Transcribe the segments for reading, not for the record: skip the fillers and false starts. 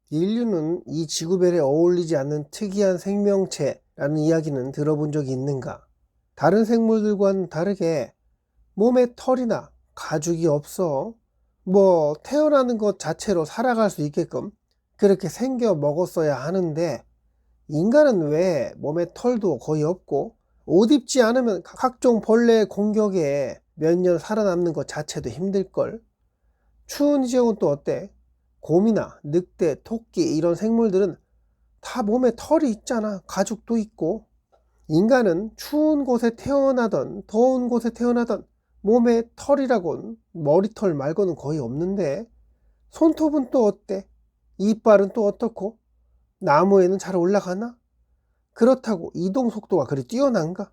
인류는 이 지구별에 어울리지 않는 특이한 생명체라는 이야기는 들어본 적이 있는가? 다른 생물들과는 다르게 몸에 털이나 가죽이 없어. 태어나는 것 자체로 살아갈 수 있게끔 그렇게 생겨 먹었어야 하는데, 인간은 왜 몸에 털도 거의 없고 옷 입지 않으면 각종 벌레 공격에 몇 년 살아남는 것 자체도 힘들걸? 추운 지역은 또 어때? 곰이나 늑대, 토끼 이런 생물들은 다 몸에 털이 있잖아. 가죽도 있고. 인간은 추운 곳에 태어나던 더운 곳에 태어나던 몸에 털이라곤 머리털 말고는 거의 없는데, 손톱은 또 어때? 이빨은 또 어떻고? 나무에는 잘 올라가나? 그렇다고 이동 속도가 그리 뛰어난가?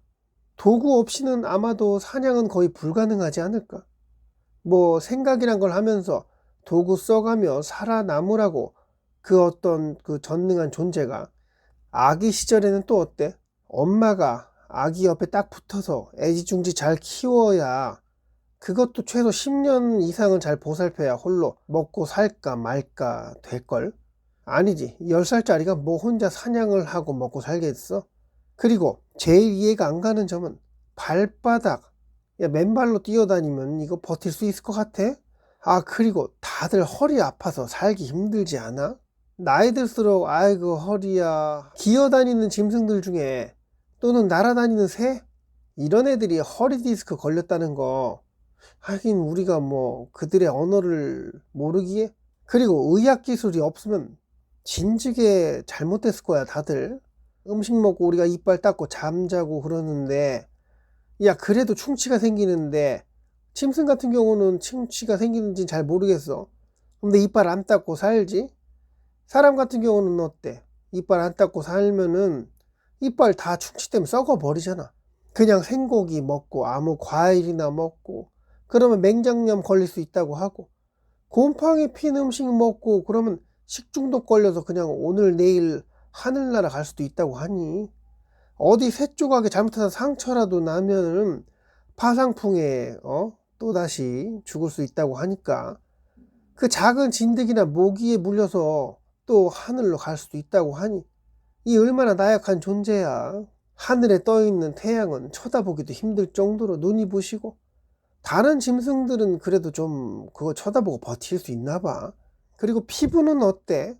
도구 없이는 아마도 사냥은 거의 불가능하지 않을까? 생각이란 걸 하면서 도구 써가며 살아남으라고 그 어떤 그 전능한 존재가, 아기 시절에는 또 어때? 엄마가 아기 옆에 딱 붙어서 애지중지 잘 키워야, 그것도 최소 10년 이상은 잘 보살펴야 홀로 먹고 살까 말까 될걸? 아니지. 10살짜리가 혼자 사냥을 하고 먹고 살겠어? 그리고 제일 이해가 안 가는 점은 발바닥, 야, 맨발로 뛰어다니면 이거 버틸 수 있을 것 같아? 그리고 다들 허리 아파서 살기 힘들지 않아? 나이 들수록 아이고 허리야, 기어다니는 짐승들 중에, 또는 날아다니는 새? 이런 애들이 허리 디스크 걸렸다는 거, 하긴 우리가 그들의 언어를 모르기에? 그리고 의학 기술이 없으면 진즉에 잘못됐을 거야. 다들 음식 먹고 우리가 이빨 닦고 잠자고 그러는데, 야, 그래도 충치가 생기는데, 짐승 같은 경우는 충치가 생기는지 잘 모르겠어. 근데 이빨 안 닦고 살지? 사람 같은 경우는 어때? 이빨 안 닦고 살면은 이빨 다 충치 때문에 썩어 버리잖아. 그냥 생고기 먹고 아무 과일이나 먹고 그러면 맹장염 걸릴 수 있다고 하고, 곰팡이 핀 음식 먹고 그러면 식중독 걸려서 그냥 오늘 내일 하늘나라 갈 수도 있다고 하니, 어디 새 조각에 잘못해서 상처라도 나면은 파상풍에 또다시 죽을 수 있다고 하니까, 그 작은 진드기나 모기에 물려서 또 하늘로 갈 수도 있다고 하니, 이 얼마나 나약한 존재야. 하늘에 떠있는 태양은 쳐다보기도 힘들 정도로 눈이 부시고, 다른 짐승들은 그래도 좀 그거 쳐다보고 버틸 수 있나 봐. 그리고 피부는 어때?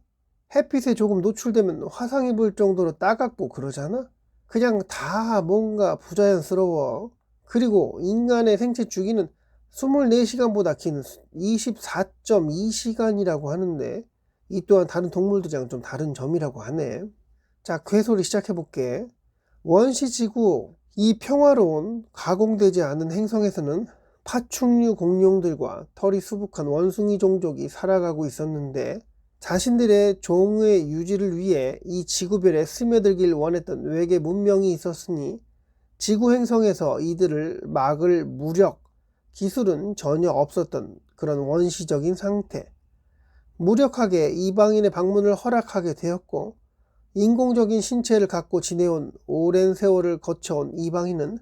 햇빛에 조금 노출되면 화상 입을 정도로 따갑고 그러잖아? 그냥 다 뭔가 부자연스러워. 그리고 인간의 생체 주기는 24시간보다 긴 24.2시간이라고 하는데, 이 또한 다른 동물들이랑 좀 다른 점이라고 하네. 자, 궤소리 시작해볼게. 원시지구, 이 평화로운 가공되지 않은 행성에서는 파충류 공룡들과 털이 수북한 원숭이 종족이 살아가고 있었는데, 자신들의 종의 유지를 위해 이 지구별에 스며들길 원했던 외계 문명이 있었으니, 지구 행성에서 이들을 막을 무력, 기술은 전혀 없었던 그런 원시적인 상태. 무력하게 이방인의 방문을 허락하게 되었고, 인공적인 신체를 갖고 지내온 오랜 세월을 거쳐온 이방인은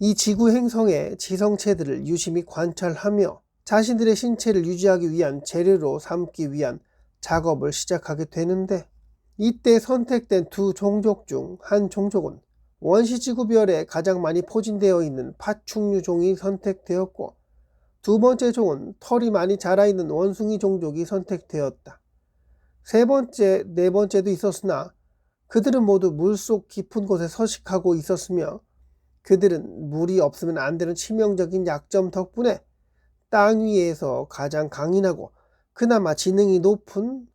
이 지구 행성의 지성체들을 유심히 관찰하며 자신들의 신체를 유지하기 위한 재료로 삼기 위한 작업을 시작하게 되는데, 이때 선택된 두 종족 중 한 종족은 원시지구별에 가장 많이 포진되어 있는 파충류 종이 선택되었고, 두 번째 종은 털이 많이 자라있는 원숭이 종족이 선택되었다. 세 번째, 네 번째도 있었으나 그들은 모두 물속 깊은 곳에 서식하고 있었으며, 그들은 물이 없으면 안 되는 치명적인 약점 덕분에 땅 위에서 가장 강인하고 그나마 지능이 높은,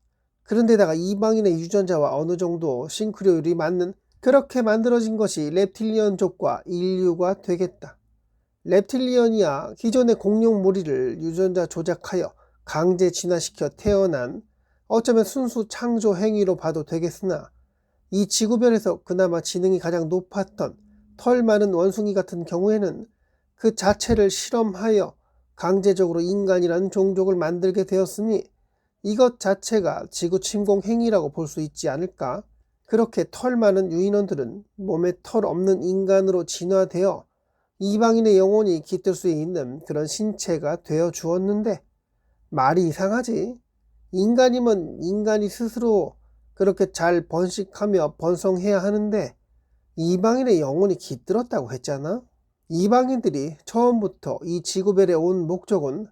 그런데다가 이방인의 유전자와 어느 정도 싱크로율이 맞는, 그렇게 만들어진 것이 reptilian족과 인류가 되겠다. reptilian이야 기존의 공룡 무리를 유전자 조작하여 강제 진화시켜 태어난, 어쩌면 순수 창조 행위로 봐도 되겠으나, 이 지구별에서 그나마 지능이 가장 높았던 털 많은 원숭이 같은 경우에는 그 자체를 실험하여 강제적으로 인간이라는 종족을 만들게 되었으니, 이것 자체가 지구 침공 행위라고 볼 수 있지 않을까? 그렇게 털 많은 유인원들은 몸에 털 없는 인간으로 진화되어 이방인의 영혼이 깃들 수 있는 그런 신체가 되어 주었는데, 말이 이상하지? 인간이면 인간이 스스로 그렇게 잘 번식하며 번성해야 하는데 이방인의 영혼이 깃들었다고 했잖아. 이방인들이 처음부터 이 지구별에 온 목적은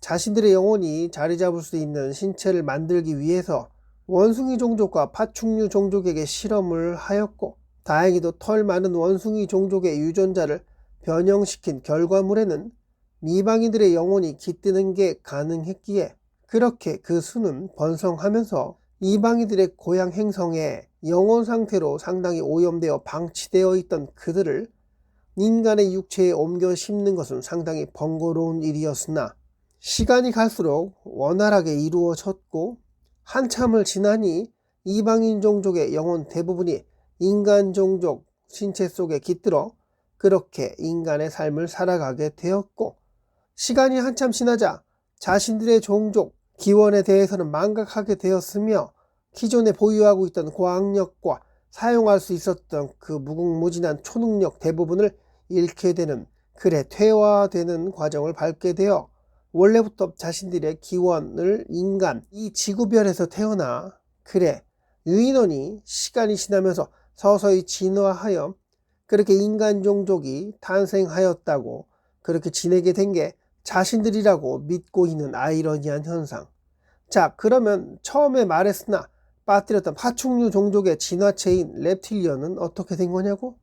자신들의 영혼이 자리 잡을 수 있는 신체를 만들기 위해서 원숭이 종족과 파충류 종족에게 실험을 하였고, 다행히도 털 많은 원숭이 종족의 유전자를 변형시킨 결과물에는 이방인들의 영혼이 깃드는 게 가능했기에 그렇게 그 수는 번성하면서 이방인들의 고향 행성에 영혼 상태로 상당히 오염되어 방치되어 있던 그들을 인간의 육체에 옮겨 심는 것은 상당히 번거로운 일이었으나 시간이 갈수록 원활하게 이루어졌고, 한참을 지나니 이방인 종족의 영혼 대부분이 인간 종족 신체 속에 깃들어 그렇게 인간의 삶을 살아가게 되었고, 시간이 한참 지나자 자신들의 종족 기원에 대해서는 망각하게 되었으며 기존에 보유하고 있던 과학력과 사용할 수 있었던 그 무궁무진한 초능력 대부분을 잃게 되는, 그래 퇴화되는 과정을 밟게 되어 원래부터 자신들의 기원을 인간 이 지구별에서 태어나 그래 유인원이 시간이 지나면서 서서히 진화하여 그렇게 인간 종족이 탄생하였다고 그렇게 지내게 된 게 자신들이라고 믿고 있는 아이러니한 현상. 자, 그러면 처음에 말했으나 빠뜨렸던 파충류 종족의 진화체인 reptilian은 어떻게 된 거냐고?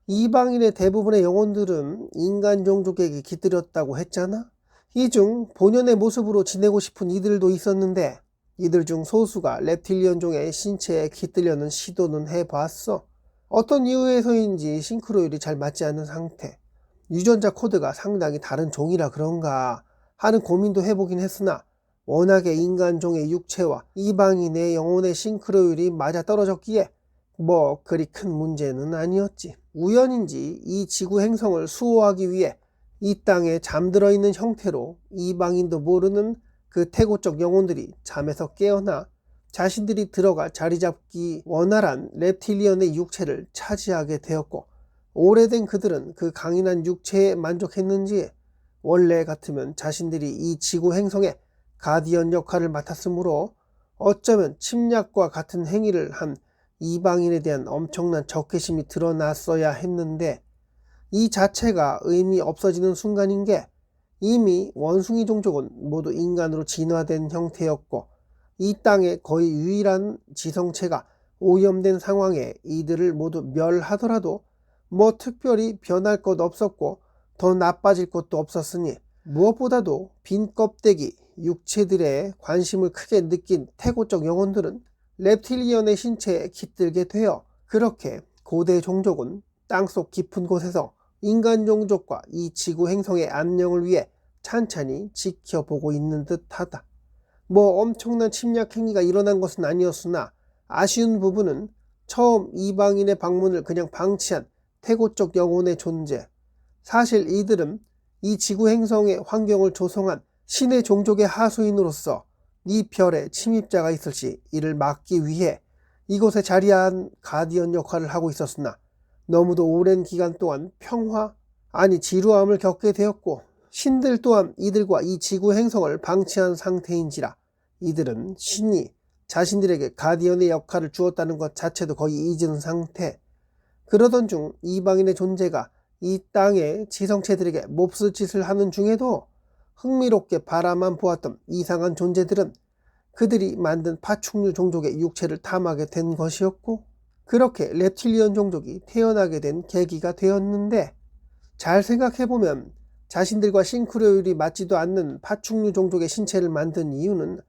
이방인의 대부분의 영혼들은 인간 종족에게 깃들였다고 했잖아. 이 중 본연의 모습으로 지내고 싶은 이들도 있었는데 이들 중 소수가 reptilian종의 신체에 깃들려는 시도는 해봤어. 어떤 이유에서인지 싱크로율이 잘 맞지 않는 상태, 유전자 코드가 상당히 다른 종이라 그런가 하는 고민도 해보긴 했으나 워낙에 인간종의 육체와 이방인의 영혼의 싱크로율이 맞아떨어졌기에 뭐 그리 큰 문제는 아니었지. 우연인지 이 지구 행성을 수호하기 위해 이 땅에 잠들어 있는 형태로 이방인도 모르는 그 태고적 영혼들이 잠에서 깨어나 자신들이 들어가 자리 잡기 원활한 reptilian의 육체를 차지하게 되었고, 오래된 그들은 그 강인한 육체에 만족했는지 원래 같으면 자신들이 이 지구 행성의 가디언 역할을 맡았으므로 어쩌면 침략과 같은 행위를 한 이방인에 대한 엄청난 적개심이 드러났어야 했는데 이 자체가 의미 없어지는 순간인 게 이미 원숭이 종족은 모두 인간으로 진화된 형태였고 이 땅의 거의 유일한 지성체가 오염된 상황에 이들을 모두 멸하더라도 뭐 특별히 변할 것 없었고 더 나빠질 것도 없었으니, 무엇보다도 빈 껍데기 육체들의 관심을 크게 느낀 태고적 영혼들은 reptilian의 신체에 깃들게 되어 그렇게 고대 종족은 땅속 깊은 곳에서 인간 종족과 이 지구 행성의 안녕을 위해 찬찬히 지켜보고 있는 듯하다. 뭐 엄청난 침략 행위가 일어난 것은 아니었으나 아쉬운 부분은 처음 이방인의 방문을 그냥 방치한 태고적 영혼의 존재. 사실 이들은 이 지구 행성의 환경을 조성한 신의 종족의 하수인으로서 이 별에 침입자가 있을 시 이를 막기 위해 이곳에 자리한 가디언 역할을 하고 있었으나 너무도 오랜 기간 동안 평화 아니 지루함을 겪게 되었고, 신들 또한 이들과 이 지구 행성을 방치한 상태인지라 이들은 신이 자신들에게 가디언의 역할을 주었다는 것 자체도 거의 잊은 상태. 그러던 중 이방인의 존재가 이 땅의 지성체들에게 몹쓸 짓을 하는 중에도 흥미롭게 바라만 보았던 이상한 존재들은 그들이 만든 파충류 종족의 육체를 탐하게 된 것이었고, 그렇게 reptilian 종족이 태어나게 된 계기가 되었는데, 잘 생각해보면 자신들과 싱크로율이 맞지도 않는 파충류 종족의 신체를 만든 이유는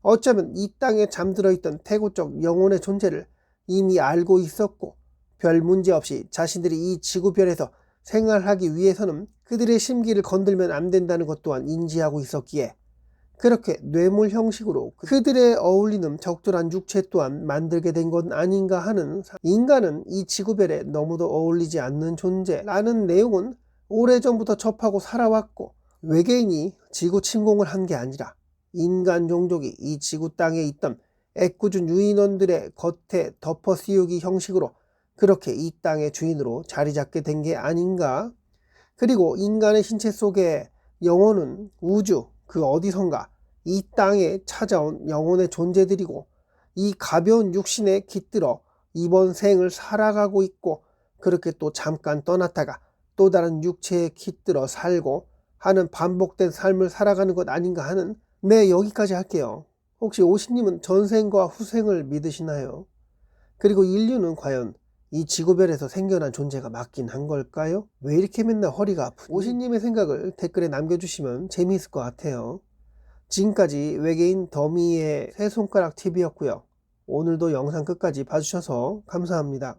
어쩌면 이 땅에 잠들어 있던 태고적 영혼의 존재를 이미 알고 있었고, 별 문제 없이 자신들이 이 지구별에서 생활하기 위해서는 그들의 심기를 건들면 안 된다는 것 또한 인지하고 있었기에 그렇게 뇌물 형식으로 그들에 어울리는 적절한 육체 또한 만들게 된 건 아닌가 하는, 인간은 이 지구별에 너무도 어울리지 않는 존재라는 내용은 오래전부터 접하고 살아왔고, 외계인이 지구 침공을 한 게 아니라 인간 종족이 이 지구 땅에 있던 애꿎은 유인원들의 겉에 덮어 씌우기 형식으로 그렇게 이 땅의 주인으로 자리 잡게 된 게 아닌가. 그리고 인간의 신체 속에 영혼은 우주 그 어디선가 이 땅에 찾아온 영혼의 존재들이고 이 가벼운 육신에 깃들어 이번 생을 살아가고 있고 그렇게 또 잠깐 떠났다가 또 다른 육체에 깃들어 살고 하는 반복된 삶을 살아가는 것 아닌가 하는, 네, 여기까지 할게요. 혹시 오신님은 전생과 후생을 믿으시나요? 그리고 인류는 과연 이 지구별에서 생겨난 존재가 맞긴 한 걸까요? 왜 이렇게 맨날 허리가 아프지? 오신님의 생각을 댓글에 남겨주시면 재미있을 것 같아요. 지금까지 외계인 더미의 새손가락 TV였고요. 오늘도 영상 끝까지 봐주셔서 감사합니다.